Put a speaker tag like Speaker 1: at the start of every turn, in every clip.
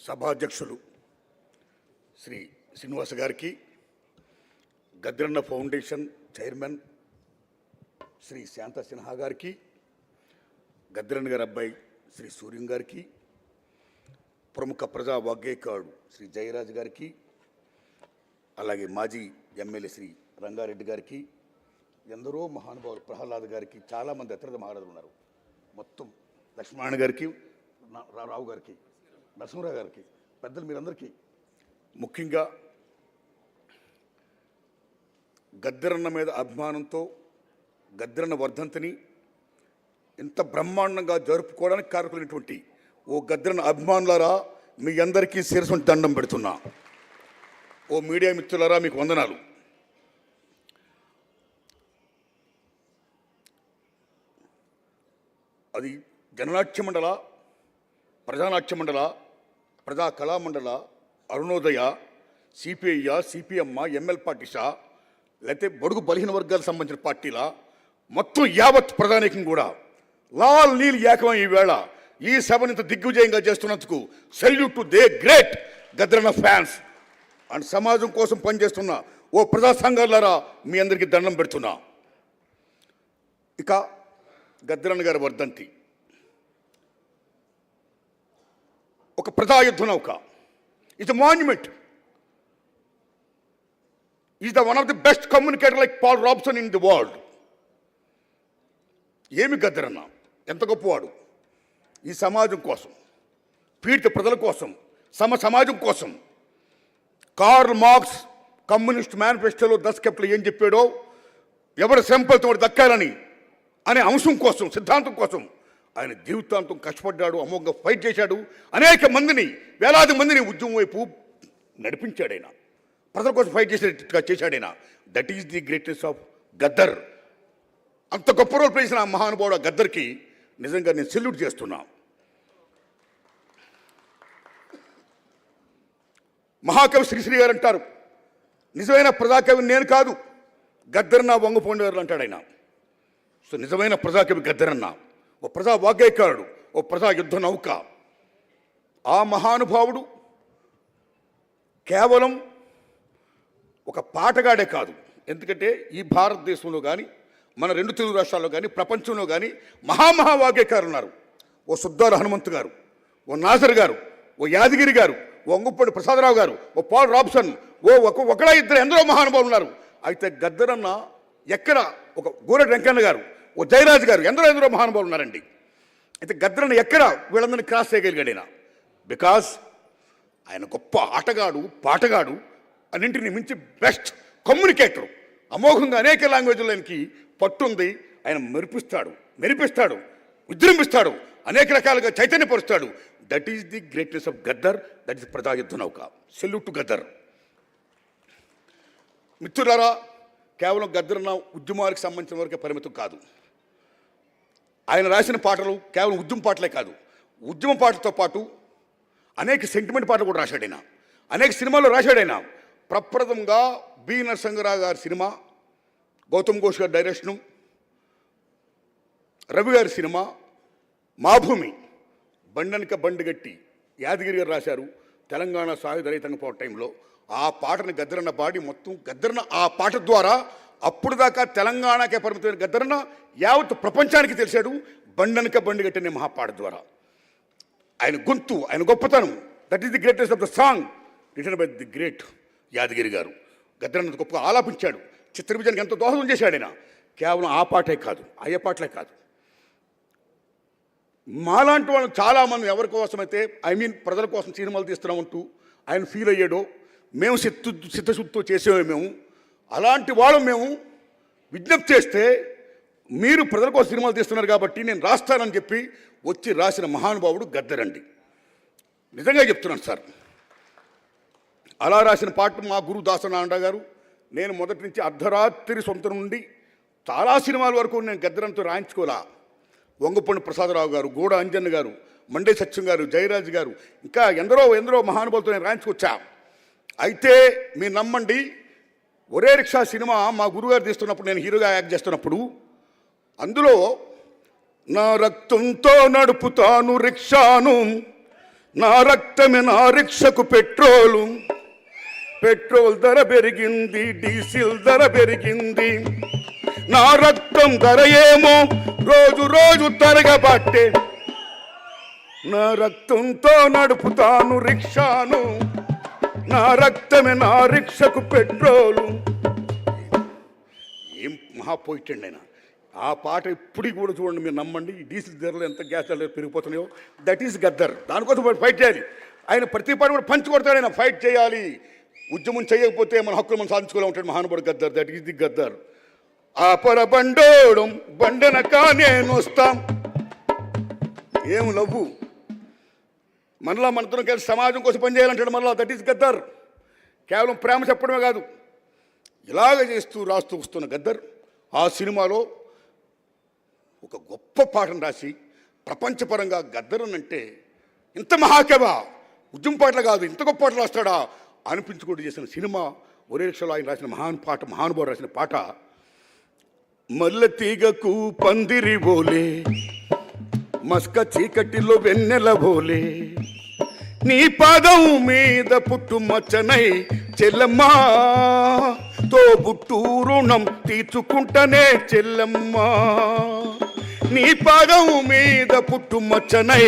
Speaker 1: సభాధ్యక్షులు శ్రీ శ్రీనివాస గారికి, గద్రన్న foundation chairman Shri శాంత సిన్హా గారికి, గద్రన్న గారి అబ్బాయి శ్రీ సూర్యం గారికి, ప్రముఖ ప్రజా వాగ్గేయకారుడు శ్రీ జయరాజ్ గారికి, అలాగే మాజీ ఎమ్మెల్యే శ్రీ రంగారెడ్డి గారికి, ఎందరో మహానుభావులు ప్రహ్లాద్ గారికి, చాలామంది అతిరథ మహారాజులు ఉన్నారు. మొత్తం లక్ష్మణ గారికి, రావు గారికి, నరసింహరావు గారికి, పెద్దలు మీరందరికీ, ముఖ్యంగా గద్దరన్న మీద అభిమానంతో గద్దరన్న వర్ధంతిని ఇంత బ్రహ్మాండంగా జరుపుకోవడానికి కారకులైనటువంటి ఓ గద్దరన్న అభిమానులారా, మీ అందరికీ శిరస్సు దండం పెడుతున్నా. ఓ మీడియా మిత్రులారా, మీకు వందనాలు. అది జననాట్య మండల, ప్రజానాట్య మండల, ప్రజా కళామండల, అరుణోదయ, సిపిఐ, సిపిఎం, ఎంఎల్ పార్టీసా, లేకపోతే బడుగు బలహీన వర్గాలకు సంబంధించిన పార్టీల, మొత్తం యావత్ ప్రధానికం కూడా లాల్ నీల్ ఏకమై ఈవేళ ఈ సభను ఇంత దిగ్విజయంగా చేస్తున్నందుకు సెల్యూట్ టు దే గ్రేట్ గద్రన్న ఫ్యాన్స్ అండ్ సమాజం కోసం పనిచేస్తున్న ఓ ప్రజా సంఘాలారా, మీ అందరికీ దండం పెడుతున్నా. ఇక గద్దరన్న గారి వర్ధంతి ఒక ప్రజాయుద్ధ నౌక. It's a monument. Is the one of the best communicator like Paul Robeson in the world. ఏమి గద్దరన్న, ఎంత గొప్పవాడు. ఈ సమాజం కోసం, పీడిత ప్రజల కోసం, సమాజం కోసం. కార్ల్ మార్క్స్ కమ్యూనిస్ట్ మేనిఫెస్టోలో దశకెప్లో ఏం చెప్పాడో, ఎవరి శ్రమలతో దక్కాలని అనే అంశం కోసం, సిద్ధాంతం కోసం ఆయన జీవితాంతం కష్టపడ్డాడు, అమోఘంగా ఫైట్ చేశాడు. అనేక మందిని, వేలాది మందిని ఉద్యమం వైపు నడిపించాడు. ఆయన ప్రజల కోసం ఫైట్ చేసేట్టుగా చేశాడు. ఆయన that is the greatest of Gaddar. అంత గొప్ప రోల్ ప్లే చేసిన ఆ మహానుభావుడు గద్దర్కి నిజంగా నేను సెల్యూట్ చేస్తున్నా. మహాకవి శ్రీశ్రీ గారు అంటారు, నిజమైన ప్రజాకవి నేను కాదు, గద్దరన్న వంగపోండి గారు అంటాడు ఆయన. సో నిజమైన ప్రజాకవి గద్దరన్న, ఓ ప్రజా వాగ్గేయకారుడు, ఓ ప్రజా యుద్ధ నౌక. ఆ మహానుభావుడు కేవలం ఒక పాటగాడే కాదు. ఎందుకంటే ఈ భారతదేశంలో కానీ, మన రెండు తెలుగు రాష్ట్రాల్లో కానీ, ప్రపంచంలో కానీ వాగ్గేయకారులు ఉన్నారు. ఓ సుద్దాల హనుమంతు గారు, ఓ నాజర్ గారు, ఓ యాదగిరి గారు, ఓ అంగుప్పటి ప్రసాదరావు గారు, ఓ పాల్ రాబ్సన్, ఒకడా ఇద్దరు ఎందరో మహానుభావులు ఉన్నారు. అయితే గద్దరన్న ఎక్కడ, ఒక గోరెడ్డి వెంకన్న గారు, ఓ జయరాజ్ గారు, ఎందరో మహానుభావులు ఉన్నారండి. అయితే గద్దరన్న ఎక్కడ వీళ్ళందరినీ క్రాస్ చేయగలిగాడు ఆయన? బికాజ్ ఆయన గొప్ప ఆటగాడు, పాటగాడు, అన్నింటినీ మించి బెస్ట్ కమ్యూనికేటర్. అమోఘంగా అనేక లాంగ్వేజ్లో ఆయనకి పట్టుంది. ఆయన మెరిపిస్తాడు, విజృంభిస్తాడు, అనేక రకాలుగా చైతన్యపరుస్తాడు. That is the greatness of Gaddar. That is ప్రజాయుద్ధ నౌక. Salute to Gaddar. మిత్రులారా, కేవలం గద్దరన్న ఉద్యమాలకు సంబంధించిన వరకే పరిమితం కాదు. ఆయన రాసిన పాటలు కేవలం ఉద్యమ పాటలే కాదు, ఉద్యమ పాటలతో పాటు అనేక సెంటిమెంట్ పాటలు కూడా రాశాడు ఆయన. అనేక సినిమాల్లో రాశాడు ఆయన. ప్రప్రథంగా బి నరసింహరావు గారి సినిమా, గౌతమ్ ఘోష్ గారి డైరెక్షను, రవి గారి సినిమా మా భూమి, బండనిక బండిగట్టి యాదగిరి గారు రాశారు. తెలంగాణ సాయుధ రైతాంగ పోరాట టైంలో ఆ పాటని గద్దరన్న పాడి, మొత్తం గద్దరన్న ఆ పాట ద్వారా అప్పుడు దాకా తెలంగాణకే పరిమితమైన గద్దరన్న యావత్ ప్రపంచానికి తెలిసాడు బండనిక బండిగట్టి అనే మహాపాట ద్వారా. ఆయన గొంతు, ఆయన గొప్పతనం, that is the greatest of the song written by the great Yadagiri గారు. గద్దరన్న గొప్పగా ఆలాపించాడు, చిత్ర విజయానికి ఎంతో దోహదం చేశాడు ఆయన. కేవలం ఆ పాటే కాదు, అయ్యే పాటలే కాదు, మాలాంటి వాళ్ళు చాలామంది ఎవరి కోసమైతే ప్రజల కోసం సినిమాలు తీస్తున్నామంటూ ఆయన ఫీల్ అయ్యాడో, మేము చిత్తశుద్ధితో చేసేవే మేము. అలాంటి వాళ్ళు మేము విజ్ఞప్తి చేస్తే, మీరు ప్రజల కోసం సినిమాలు తీస్తున్నారు కాబట్టి నేను రాస్తానని చెప్పి వచ్చి రాసిన మహానుభావుడు గద్దరండి. నిజంగా చెప్తున్నాను సార్. అలా రాసిన పాట మా గురు దాసనారాయణ గారు. నేను మొదటి నుంచి అర్ధరాత్రి సొంతం నుండి చాలా సినిమాల వరకు నేను గద్దరంతో రాయించుకోలే. వంగపండి ప్రసాదరావు గారు, గోడ అంజన్ గారు, మండే సత్యం గారు, జయరాజ్ గారు, ఇంకా ఎందరో మహానుభావులతో నేను రాయించుకొచ్చా. అయితే మీరు నమ్మండి, ఒరే రిక్షా సినిమా మా గురుగారు తీస్తున్నప్పుడు, నేను హీరోగా యాక్ట్ చేస్తున్నప్పుడు, అందులో నా రక్తంతో నడుపుతాను రిక్షాను, నా రక్తమే నా రిక్షకు పెట్రోలు, పెట్రోల్ ధర పెరిగింది, డీజిల్ ధర పెరిగింది. నా రక్తం ధర ఏమో రోజు రోజు తరగబట్టే, నా రక్తంతో నడుపుతాను రిక్షాను, నా రక్తమే నా రిక్షకు పెట్రోలు. ఏం మహాపోయిటండి ఆయన. ఆ పాట ఇప్పటికి కూడా చూడండి, మీరు నమ్మండి. ఈ డీజిల్ ధరలు ఎంత, గ్యాస్ ధరలు పెరిగిపోతున్నాయో. That is Gaddar. దానికోసం ఫైట్ చేయాలి. ఆయన ప్రతి పాట కూడా పంచి కొడతాడు. ఆయన ఫైట్ చేయాలి. ఉద్యమం చేయకపోతే మన హక్కులు మనం సాధించుకోలే ఉంటాడు మహానుభావుడు Gaddar. That is the Gaddar. ఆ పర బండోడం బండనక నేను వస్తాం. ఏం లవ్వు, మనలా మనతో కలిసి సమాజం కోసం పనిచేయాలంటాడు మనలా. That is Gaddar. కేవలం ప్రేమ చెప్పడమే కాదు, ఇలాగ చేస్తూ రాస్తూ వస్తున్న గద్దర్ ఆ సినిమాలో ఒక గొప్ప పాటను రాసి ప్రపంచపరంగా గద్దర్ అంటే ఇంత మహాకవ, ఉద్యమ పాటలు కాదు ఇంత గొప్ప పాటలు రాస్తాడా అనిపించుకుంటూ చేసిన సినిమా ఒరే రిక్షలో ఆయన రాసిన మహానుభావుడు రాసిన పాట. మల్లె తీగకు పందిరి బోలే, మస్క చీకటిలో వెన్నెల బోలే, నీ పాదం మీద పుట్టుమచ్చనై చెల్లమ్మా, తోబుట్టు రుణం తీర్చుకుంటనే చెల్లమ్మా, నీ పాదం మీద పుట్టుమచ్చనై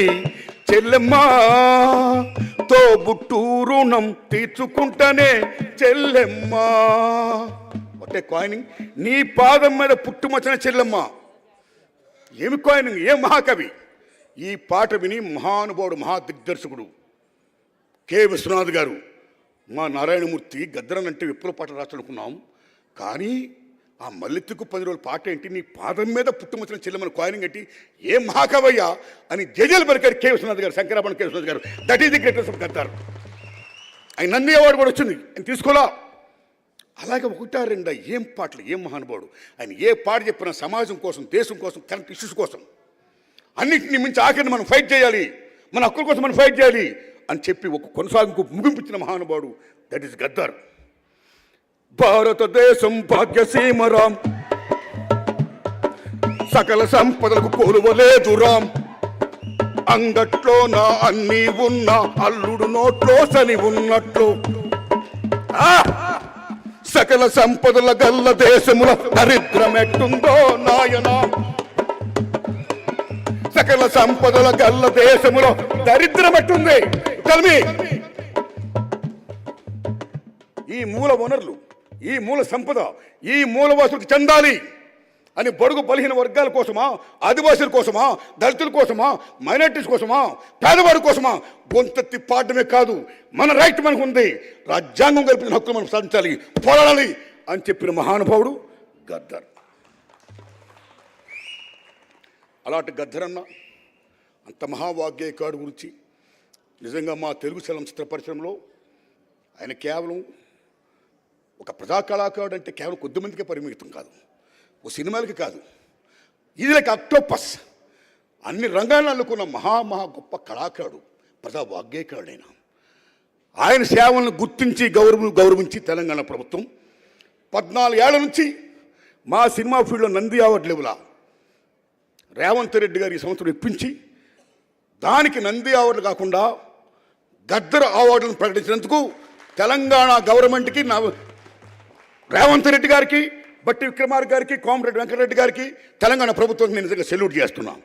Speaker 1: చెల్లమ్మా, తోబుట్టు రుణం తీర్చుకుంటనే చెల్లెమ్మా. ఒకటే కాయినింగ్, నీ పాదం మీద పుట్టుమచ్చన చెల్లెమ్మా. ఏమి కాయినింగ్, ఏం మహాకవి. ఈ పాట విని మహానుభావుడు మహాదిగ్దర్శకుడు కె విశ్వనాథ్ గారు, మా నారాయణమూర్తి గద్దరన్ అంటే విప్లవ పాటలు రాస్తానుకున్నాం, కానీ ఆ మల్లెత్తుకు 10 రోజుల పాట ఏంటి, నీ పాదం మీద పుట్టుమచ్చిన చెల్లెమని కాయినింగ్ ఏంటి, ఏం మహాకవయ్యా అని జేజేలు పలికారు కె విశ్వనాథ్ గారు, శంకరాభరణ కె విశ్వనాథ్ గారు. That is the greatest of Gaddar. ఆయన నంది అవార్డు కూడా వచ్చింది, ఆయన తీసుకోలా. అలాగే ఒకటా రెండా ఏం పాటలు, ఏం మహానుభావుడు. ఆయన ఏ పాట చెప్పినా సమాజం కోసం, దేశం కోసం, కరెంట్ ఇష్యూస్ కోసం, అన్నింటినీ మించి ఆఖరిని మనం ఫైట్ చేయాలి, మన హక్కుల కోసం మనం ఫైట్ చేయాలి అని చెప్పి ఒక కొనసాగింపు ముగింపించిన మహానుభావుడు దట్ ఈస్ గద్దర్. భారతదేశం భాగ్యసీమరాం, సకల సంపదలకు కొలువలేదు రాం, అంగట్లో నా అన్నీ ఉన్నా అల్లుడు నోట్లో సని ఉన్నట్లు, సకల సంపదల గల్ల దేశముల దరిద్రమెట్టుందో నాయనా, సకల సంపదల గల్ల దేశములో దరిద్రమెట్టుంది. కల్మి ఈ మూల వనరులు, ఈ మూల సంపద, ఈ మూలవాసులకు చెందాలి అని బడుగు బలహీన వర్గాల కోసమా, ఆదివాసుల కోసమా, దళితుల కోసమా, మైనారిటీస్ కోసమా, పేదవాడి కోసమా గొంతెత్తి పాడమే కాదు, మన రైట్ మనకు ఉంది, రాజ్యాంగం కల్పించిన హక్కులు మనం సాధించాలి, పోరాడాలి అని చెప్పిన మహానుభావుడు గద్దర్. అలాంటి గద్దరన్న అంత మహావాగ్గేయకాడు గురించి నిజంగా మా తెలుగు చలనచిత్ర పరిశ్రమలో ఆయన కేవలం ఒక ప్రజా కళాకారుడు అంటే కేవలం కొద్దిమందికే పరిమితం కాదు, ఓ సినిమాలకి కాదు, ఇది లైక్ అక్టోపస్ అన్ని రంగాలను అల్లుకున్న మహా గొప్ప కళాకారుడు, ప్రజా వాగ్గేయకారుడైన. ఆయన సేవలను గుర్తించి గౌరవించి తెలంగాణ ప్రభుత్వం 14 ఏళ్ల నుంచి మా సినిమా ఫీల్డ్లో నంది అవార్డు లెవెలా రేవంత్ రెడ్డి గారు ఈ సంవత్సరం ఇప్పించి దానికి నంది అవార్డులు కాకుండా గద్దర్ అవార్డులను ప్రకటించినందుకు తెలంగాణ గవర్నమెంట్కి, రేవంత్ రెడ్డి గారికి, బట్టి విక్రమార్క గారికి, కోమరెడ్డి వెంకటరెడ్డి గారికి, తెలంగాణ ప్రభుత్వానికి నేను నిజంగా సెల్యూట్ చేస్తున్నాను.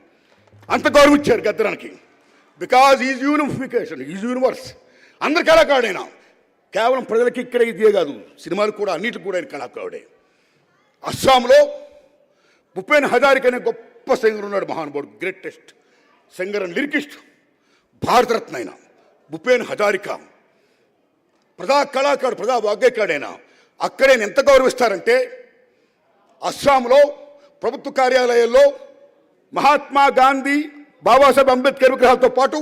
Speaker 1: అంత గౌరవించారు గద్దరానికి. Because is unification, is universe. అందరి కళాకారుడైనా, కేవలం ప్రజలకి ఇక్కడ ఇదే కాదు, సినిమాలు కూడా అన్నిటికి కూడా ఆయన కళాకారుడే. అస్సాంలో భూపేన్ హజారికా అనే గొప్ప సింగర్ ఉన్నాడు, మహానుభావుడు, greatest singer and lyricist, Bharat Ratna అయిన భూపేన్ హజారికా ప్రజా కళాకారుడు, ప్రజా వాగ్గేయకారుడైన. అక్కడే ఎంత గౌరవిస్తారంటే అస్సాంలో ప్రభుత్వ కార్యాలయాల్లో మహాత్మా గాంధీ, బాబాసాహెబ్ అంబేద్కర్ విగ్రహాలతో పాటు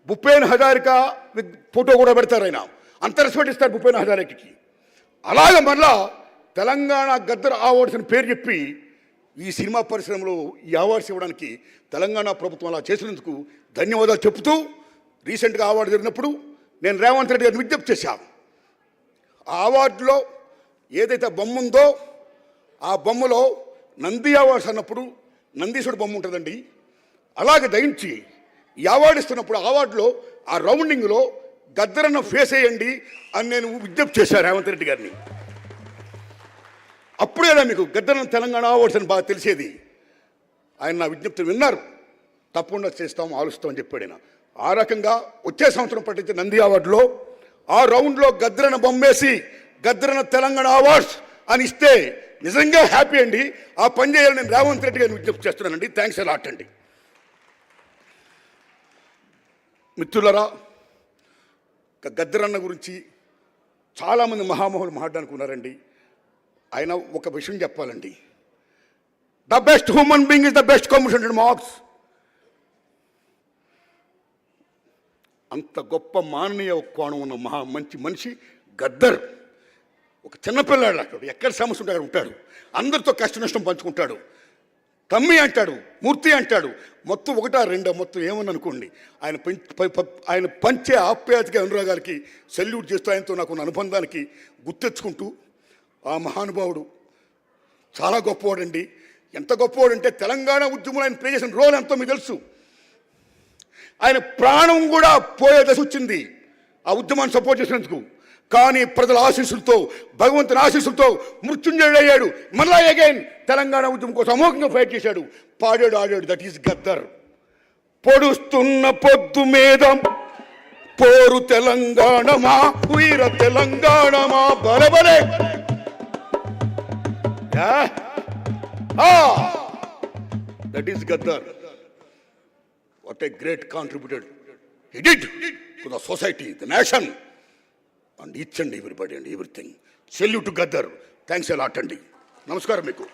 Speaker 1: భూపేన్ హజారికా ఫోటో కూడా పెడతారు. ఆయన అంత రెస్పెక్ట్ ఇస్తారు భూపేన్ హజారికాకి. అలాగే మళ్ళా తెలంగాణ గద్దర్ అవార్డ్స్ అని పేరు చెప్పి ఈ సినిమా పరిశ్రమలో ఈ అవార్డ్స్ ఇవ్వడానికి తెలంగాణ ప్రభుత్వం అలా చేసినందుకు ధన్యవాదాలు చెబుతూ, రీసెంట్గా అవార్డు జరిగినప్పుడు నేను రేవంత్ రెడ్డి గారిని విజ్ఞప్తి చేశాను. ఆ అవార్డులో ఏదైతే బొమ్మ ఉందో ఆ బొమ్మలో నంది అవార్డ్స్ అన్నప్పుడు నందీశ్వరుడు బొమ్మ ఉంటుందండి. అలాగే దయించి ఈ అవార్డు ఇస్తున్నప్పుడు అవార్డులో ఆ రౌండింగ్లో గద్దరన్న ఫేస్ వేయండి అని నేను విజ్ఞప్తి చేశాను రేవంత్ రెడ్డి గారిని. అప్పుడేనా మీకు గద్దరన్న తెలంగాణ అవార్డ్స్ అని బాగా తెలిసేది. ఆయన నా విజ్ఞప్తిని విన్నారు, తప్పకుండా చేస్తాం ఆలోచిస్తాం అని చెప్పాడు ఆయన. ఆ రకంగా వచ్చే సంవత్సరం పట్టించే నంది అవార్డులో ఆ రౌండ్లో గద్దరన్న బొమ్మేసి గద్దరన్న తెలంగాణ అవార్డ్స్ అని ఇస్తే నిజంగా హ్యాపీ అండి. ఆ పని చేయాలని నేను రేవంత్ రెడ్డి గారిని విజ్ఞప్తి చేస్తున్నానండి. థ్యాంక్స్ అలాట్ అండి. మిత్రులరా, గద్దరన్న గురించి చాలామంది మహామహులు మాట్లాడడానికి ఉన్నారండి. ఆయన ఒక విషయం చెప్పాలండి, the best human being is the best commission marks. అంత గొప్ప మాననీయ కోణం ఉన్న మంచి మనిషి గద్దర్. ఒక చిన్నపిల్లాడు అక్కడ ఎక్కడ సమస్య ఉంటే అక్కడ ఉంటాడు, అందరితో కష్ట నష్టం పంచుకుంటాడు. తమ్మి అంటాడు, మూర్తి అంటాడు, మొత్తం ఒకటా రెండో మొత్తం ఏమని అనుకోండి. ఆయన పంచే ఆప్యాయతకి అనురాగాలకి సెల్యూట్ చేస్తూ ఆయనతో నాకున్న అనుబంధానికి గుర్తెచ్చుకుంటూ ఆ మహానుభావుడు చాలా గొప్పవాడండి. ఎంత గొప్పవాడంటే తెలంగాణ ఉద్యమంలో ఆయన ప్లే చేసిన రోల్ ఎంతో మీకు తెలుసు. ఆయన ప్రాణం కూడా పోయే దశ వచ్చింది ఆ ఉద్యమాన్ని సపోర్ట్ చేసినందుకు. కానీ ప్రజల ఆశీస్సులతో, భగవంతుని ఆశీస్సులతో మృత్యుంజయుడయ్యాడు. మళ్ళా అగైన్ తెలంగాణ ఉద్యమం కోసం అమోఘంగా ఫైట్ చేశాడు, పాడాడు, ఆడాడు. That is Gaddar. పొడుస్తున్న పొద్దు మీద పోరు తెలంగాణమా, వీర తెలంగాణమా, బలబలే. That is Gaddar. What a great contributor he did to the society, the nation, and each and everybody and everything. Salute to Gaddar. Thanks a lot, Andy. Namaskaram meeku.